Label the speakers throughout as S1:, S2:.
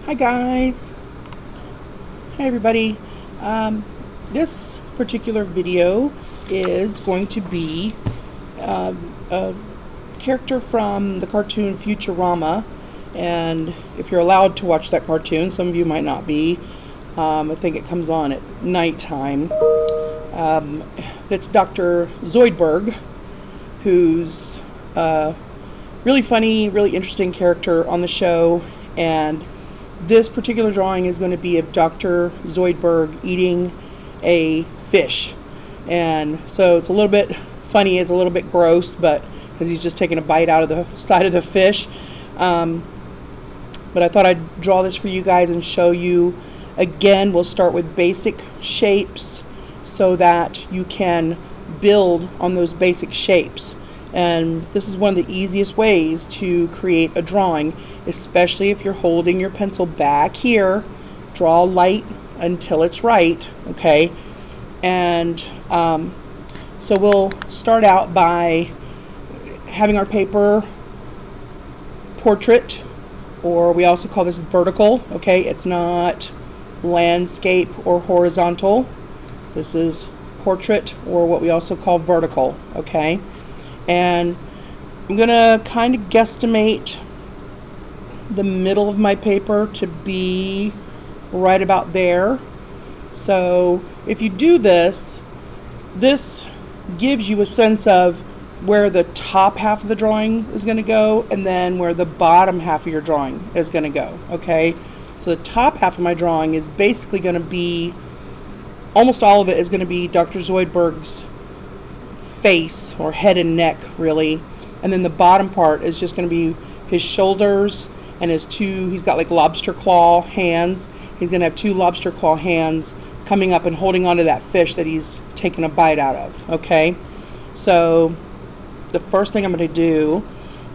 S1: Hi guys. Hi everybody. This particular video is going to be a character from the cartoon Futurama, and if you're allowed to watch that cartoon, some of you might not be. I think it comes on at nighttime. It's Dr. Zoidberg, who's a really funny, really interesting character on the show, and this particular drawing is going to be of Dr. Zoidberg eating a fish. And so it's a little bit funny, it's a little bit gross, but because he's just taking a bite out of the side of the fish. But I thought I'd draw this for you guys and show you. Again, we'll start with basic shapes so that you can build on those basic shapes. And this is one of the easiest ways to create a drawing, especially if you're holding your pencil back here. Draw light until it's right, okay? And so we'll start out by having our paper portrait, or we also call this vertical, okay? It's not landscape or horizontal. This is portrait, or what we also call vertical, okay? And I'm going to kind of guesstimate the middle of my paper to be right about there. So if you do this, this gives you a sense of where the top half of the drawing is going to go, and then where the bottom half of your drawing is going to go, okay? So the top half of my drawing is basically going to be, almost all of it is going to be Dr. Zoidberg's face, or head and neck really, and then the bottom part is just going to be his shoulders and his he's got like lobster claw hands. He's going to have two lobster claw hands coming up and holding onto that fish that he's taken a bite out of, okay? So the first thing I'm going to do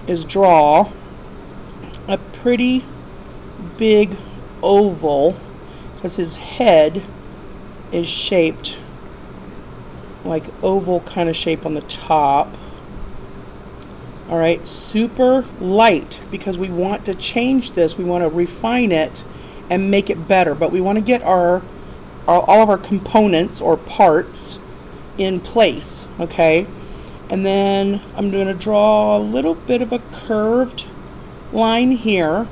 S1: is draw a pretty big oval, because his head is shaped like oval kind of shape on the top. Alright, super light, because we want to change this, we want to refine it and make it better, but we want to get all of our components or parts in place, okay? And then I'm going to draw a little bit of a curved line here,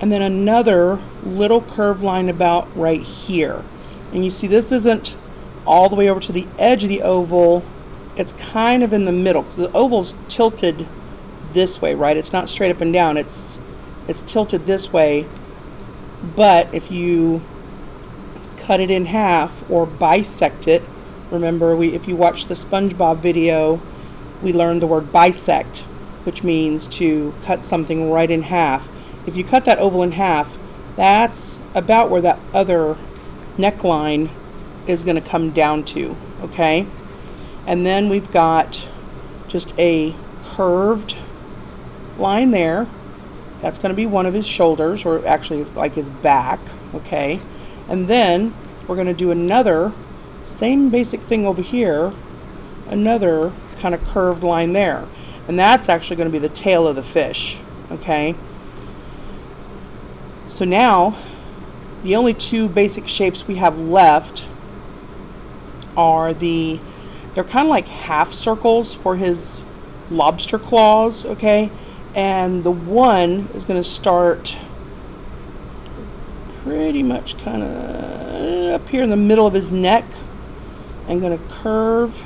S1: and then another little curved line about right here. And you see this isn't all the way over to the edge of the oval, it's kind of in the middle, because the oval's tilted this way, right? It's not straight up and down, it's tilted this way. But if you cut it in half or bisect it, remember if you watch the SpongeBob video, we learned the word bisect, which means to cut something right in half. If you cut that oval in half, that's about where that other neckline is going to come down to, okay? And then we've got just a curved line there. That's going to be one of his shoulders, or actually it's like his back, okay? And then we're going to do another same basic thing over here, another kind of curved line there, and that's actually going to be the tail of the fish, okay? So now the only two basic shapes we have left are they're kind of like half circles for his lobster claws, okay? And the one is going to start pretty much kind of up here in the middle of his neck. I'm going to curve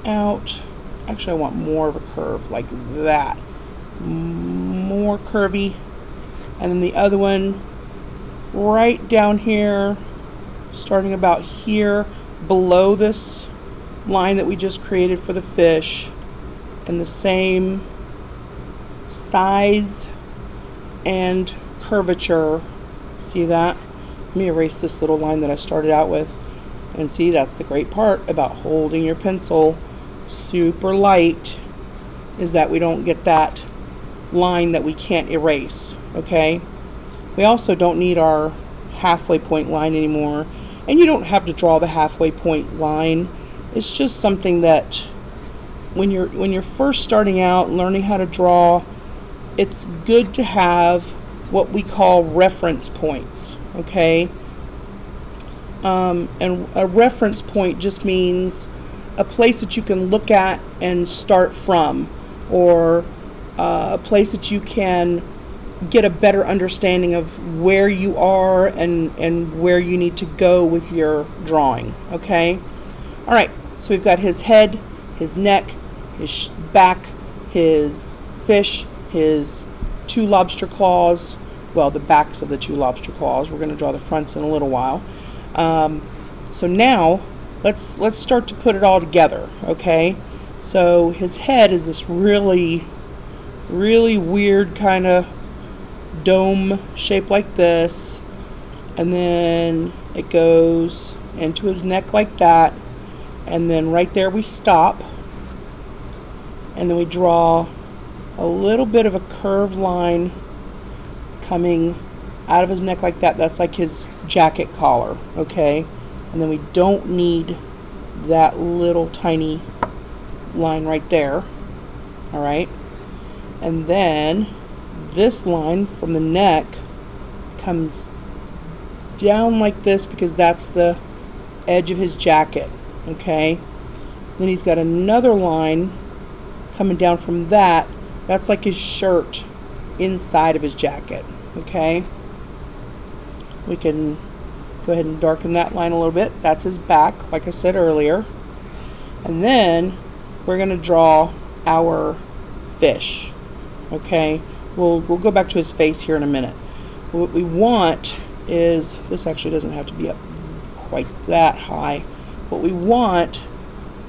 S1: out. Actually, I want more of a curve like that. More curvy. And then the other one right down here, starting about here, below this line that we just created for the fish, and the same size and curvature. See that? Let me erase this little line that I started out with. And see, that's the great part about holding your pencil super light, is that we don't get that line that we can't erase, okay? We also don't need our halfway point line anymore, and you don't have to draw the halfway point line. It's just something that when you're first starting out learning how to draw, it's good to have what we call reference points, okay? And a reference point just means a place that you can look at and start from, or a place that you can get a better understanding of where you are and where you need to go with your drawing, okay? All right, so we've got his head, his neck, his back, his fish, his 2 lobster claws, well, the backs of the 2 lobster claws. We're going to draw the fronts in a little while. So now let's start to put it all together, okay? So his head is this really weird kind of dome shape like this, and then it goes into his neck like that, and then right there we stop, and then we draw a little bit of a curved line coming out of his neck like that. That's like his jacket collar, okay? And then we don't need that little tiny line right there, all right? And then this line from the neck comes down like this because that's the edge of his jacket, okay? Then he's got another line coming down from that. That's like his shirt inside of his jacket, okay? We can go ahead and darken that line a little bit. That's his back, like I said earlier. And then we're going to draw our fish, okay? We'll go back to his face here in a minute. What we want is, this actually doesn't have to be up quite that high. What we want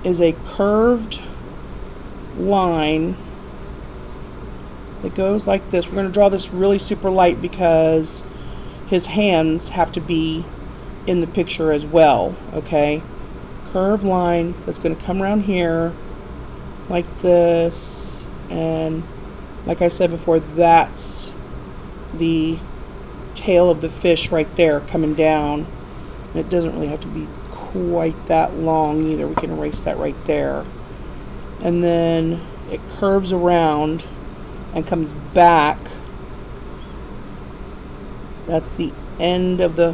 S1: is a curved line that goes like this. We're going to draw this really super light because his hands have to be in the picture as well, okay? Curved line that's going to come around here like this, and like I said before, that's the tail of the fish right there coming down. And it doesn't really have to be quite that long either. We can erase that right there. And then it curves around and comes back. That's the end of the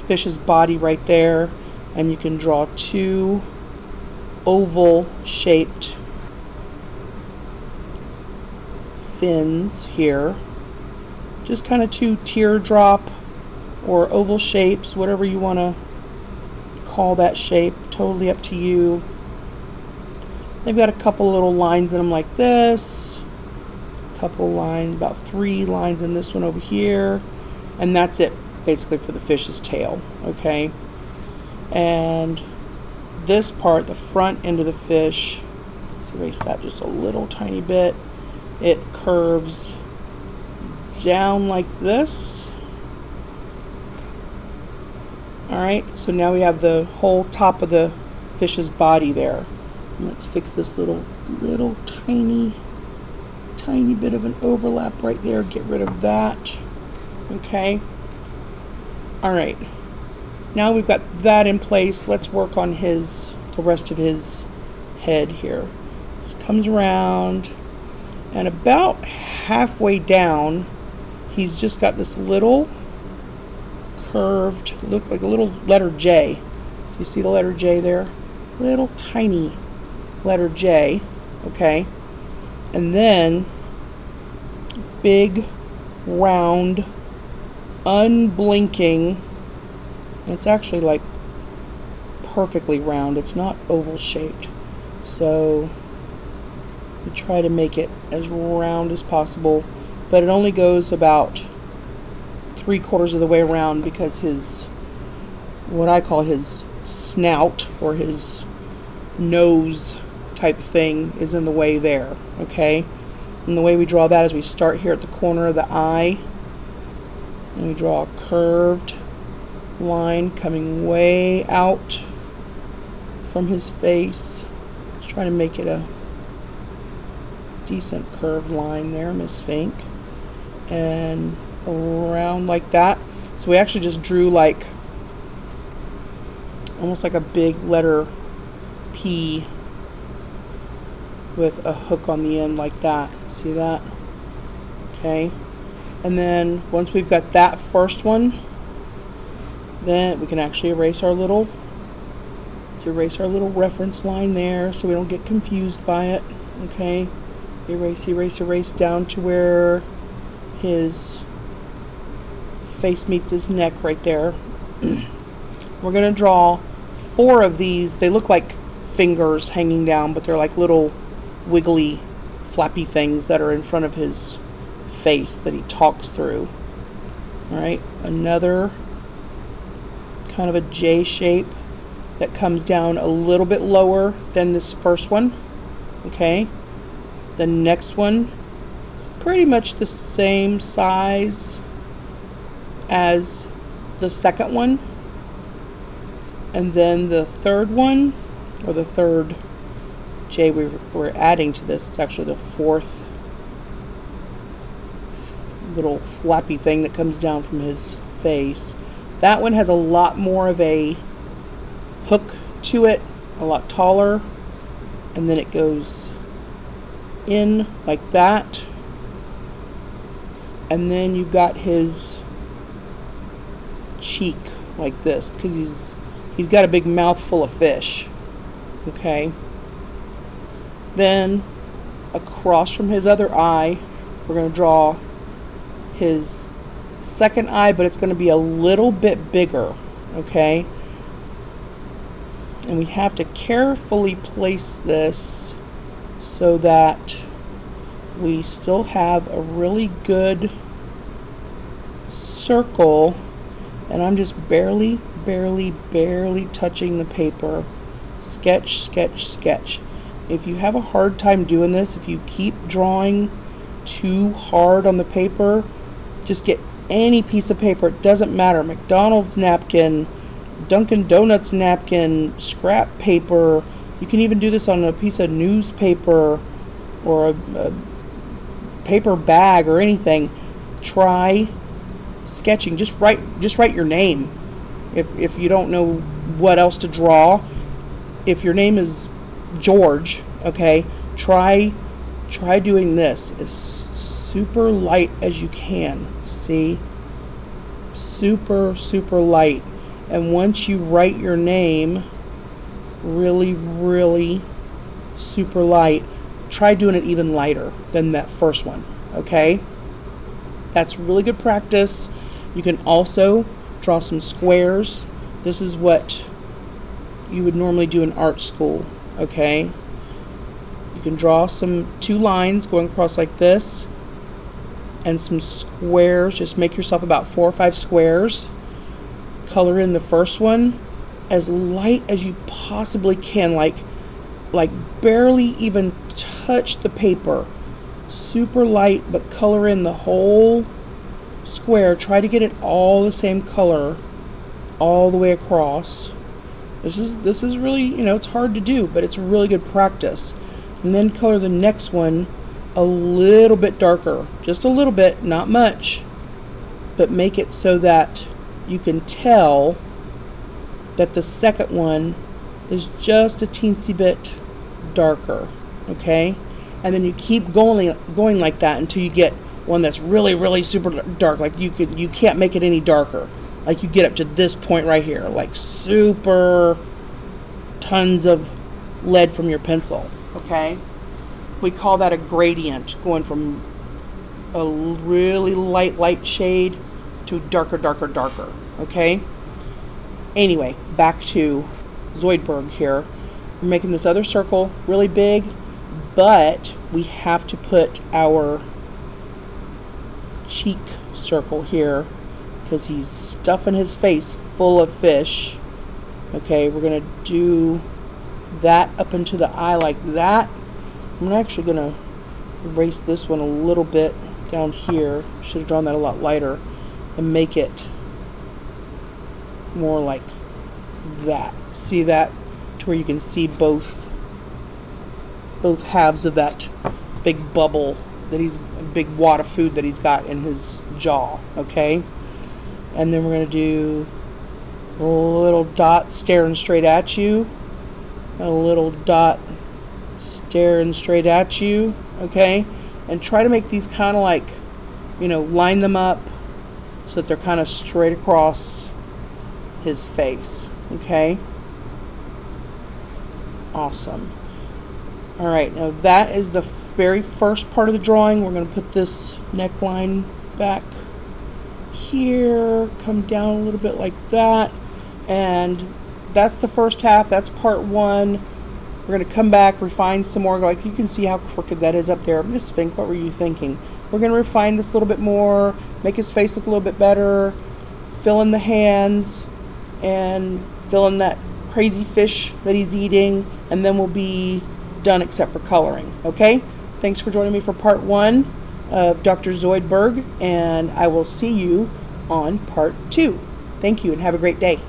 S1: fish's body right there. And you can draw 2 oval shaped fins here, just kind of 2 teardrop or oval shapes, whatever you want to call that shape, totally up to you. They've got a couple little lines in them like this, a couple lines, about 3 lines in this one over here, and that's it basically for the fish's tail, okay? And this part, the front end of the fish, let's erase that just a little tiny bit. It curves down like this. Alright, so now we have the whole top of the fish's body there. And let's fix this little tiny bit of an overlap right there. Get rid of that. Okay. Alright. Now we've got that in place. Let's work on the rest of his head here. This comes around, and about halfway down, he's just got this little curved, look like a little letter J. You see the letter J there? Little tiny letter J, okay? And then big, round, unblinking, it's actually like perfectly round. It's not oval shaped. So we try to make it as round as possible, but it only goes about 3/4 of the way around because his, what I call his snout or his nose type thing is in the way there, okay? And the way we draw that is we start here at the corner of the eye, and we draw a curved line coming way out from his face. Let's try to make it a decent curved line there, Miss Fink, and around like that. So we actually just drew like almost like a big letter P with a hook on the end like that. See that? Okay, and then once we've got that first one, then we can actually erase our little reference line there so we don't get confused by it. Okay, erase, erase, erase down to where his face meets his neck right there. We're going to draw 4 of these. They look like fingers hanging down, but they're like little wiggly flappy things that are in front of his face that he talks through. Alright, another kind of a J shape that comes down a little bit lower than this first one. Okay, the next one pretty much the same size as the second one, and then the third one, or the third J we're adding to this, it's actually the 4th little flappy thing that comes down from his face. That one has a lot more of a hook to it, a lot taller, and then it goes in like that, and then you've got his cheek like this because he's got a big mouthful of fish. Okay, then across from his other eye we're going to draw his second eye, but it's going to be a little bit bigger. Okay, and we have to carefully place this so that we still have a really good circle, and I'm just barely touching the paper. Sketch, sketch, sketch. If you have a hard time doing this, if you keep drawing too hard on the paper, just get any piece of paper. It doesn't matter. McDonald's napkin, Dunkin' Donuts napkin, scrap paper. You can even do this on a piece of newspaper or a paper bag or anything. Try sketching. Just write your name. If you don't know what else to draw, if your name is George, okay, try doing this as super light as you can. See, super light. And once you write your name really super light, try doing it even lighter than that first one. Okay, that's really good practice. You can also draw some squares. This is what you would normally do in art school. Okay, you can draw 2 lines going across like this and some squares. Just make yourself about 4 or 5 squares. Color in the first one as light as you possibly can, like barely even touch the paper. Super light, but color in the whole square. Try to get it all the same color all the way across. This is really, it's hard to do, but it's really good practice. And then color the next one a little bit darker, just a little bit, not much, but make it so that you can tell that the second one is just a teensy bit darker. Okay, and then you keep going like that until you get one that's really super dark. Like you can't make it any darker. Like you get up to this point right here, like super tons of lead from your pencil. Okay, we call that a gradient, going from a really light shade to darker. Okay, anyway, back to Zoidberg here. We're making this other circle really big, but we have to put our cheek circle here because he's stuffing his face full of fish. Okay, we're going to do that up into the eye like that. I'm actually going to erase this one a little bit down here. Should have drawn that a lot lighter and make it more like that. See that? To where you can see both halves of that big bubble, that he's a big wad of food that he's got in his jaw. Okay, and then we're going to do a little dot staring straight at you, a little dot staring straight at you. Okay, and try to make these kind of like line them up so that they're kind of straight across his face. Okay? Awesome. Alright, now that is the very first part of the drawing. We're going to put this neckline back here, come down a little bit like that, and that's the first half. That's part one. We're going to come back, refine some more. Like you can see how crooked that is up there. Miss Fink, what were you thinking? We're going to refine this a little bit more, make his face look a little bit better, fill in the hands, and fill in that crazy fish that he's eating, and then we'll be done except for coloring. Okay? Thanks for joining me for part one of Dr. Zoidberg, and I will see you on part two. Thank you, and have a great day.